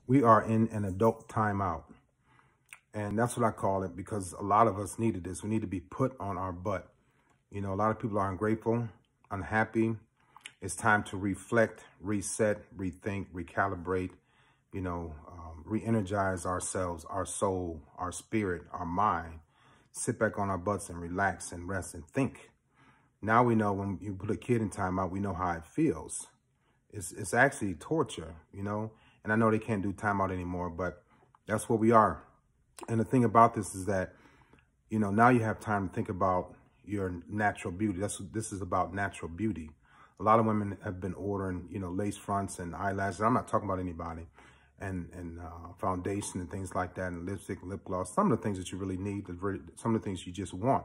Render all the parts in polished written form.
We are in an adult timeout. And that's what I call it, because a lot of us needed this. We need to be put on our butt. You know, a lot of people are ungrateful, unhappy. It's time to reflect, reset, rethink, recalibrate, re-energize ourselves, our soul, our spirit, our mind. Sit back on our butts and relax and rest and think. Now we know when you put a kid in timeout, we know how it feels. It's actually torture, and I know they can't do timeout anymore, but that's where we are. And the thing about this is that, now you have time to think about your natural beauty. This is about natural beauty. A lot of women have been ordering, lace fronts and eyelashes. I'm not talking about anybody. And foundation and things like that, and lipstick, lip gloss. Some of the things that you really need, some of the things you just want,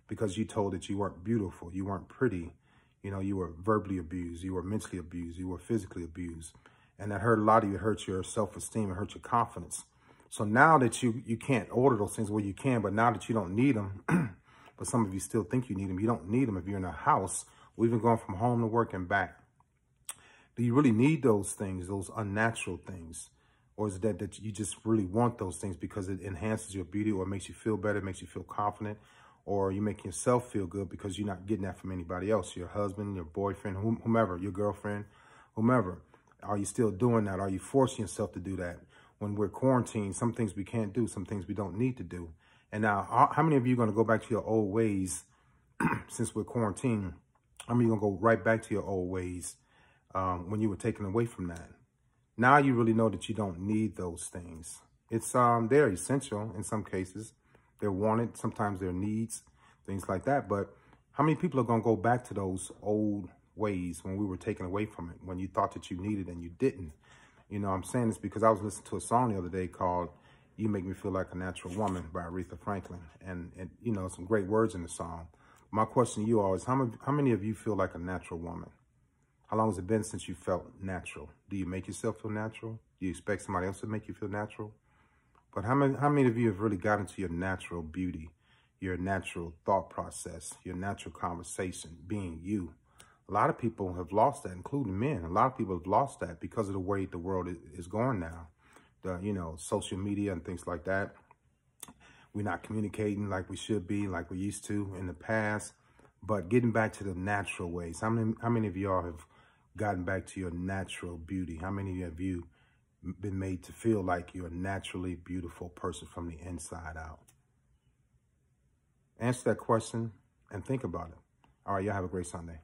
because you told that you weren't beautiful, you weren't pretty, you were verbally abused, you were mentally abused, you were physically abused. And that hurt a lot of you. It hurt your self-esteem, it hurt your confidence. So now that you can't order those things, well, you can, but now that you don't need them, but some of you still think you need them, you don't need them if you're in a house, or even going from home to work and back. Do you really need those things, those unnatural things? Or is it that you just really want those things because it enhances your beauty, or makes you feel better, makes you feel confident, or you make yourself feel good because you're not getting that from anybody else, your husband, your boyfriend, whomever, your girlfriend, whomever. Are you still doing that? Are you forcing yourself to do that? When we're quarantined, some things we can't do, some things we don't need to do. And now, how many of you are going to go back to your old ways since we're quarantined? How many of you are going to go right back to your old ways when you were taken away from that? Now you really know that you don't need those things. It's they're essential in some cases. They're wanted. Sometimes they're needs, things like that. But how many people are going to go back to those old ways when we were taken away from it, when you thought that you needed and you didn't? I'm saying this because I was listening to a song the other day called "You Make Me Feel Like a Natural Woman" by Aretha Franklin. And some great words in the song. My question to you all is, how many of you feel like a natural woman? How long has it been since you felt natural? Do you make yourself feel natural? Do you expect somebody else to make you feel natural? But how many of you have really got into your natural beauty, your natural thought process, your natural conversation, being you? A lot of people have lost that, including men. A lot of people have lost that because of the way the world is going now. Social media and things like that. We're not communicating like we should be, like we used to in the past. But getting back to the natural ways. How many of y'all have gotten back to your natural beauty? How many of you been made to feel like you're a naturally beautiful person from the inside out? Answer that question and think about it. All right, y'all have a great Sunday.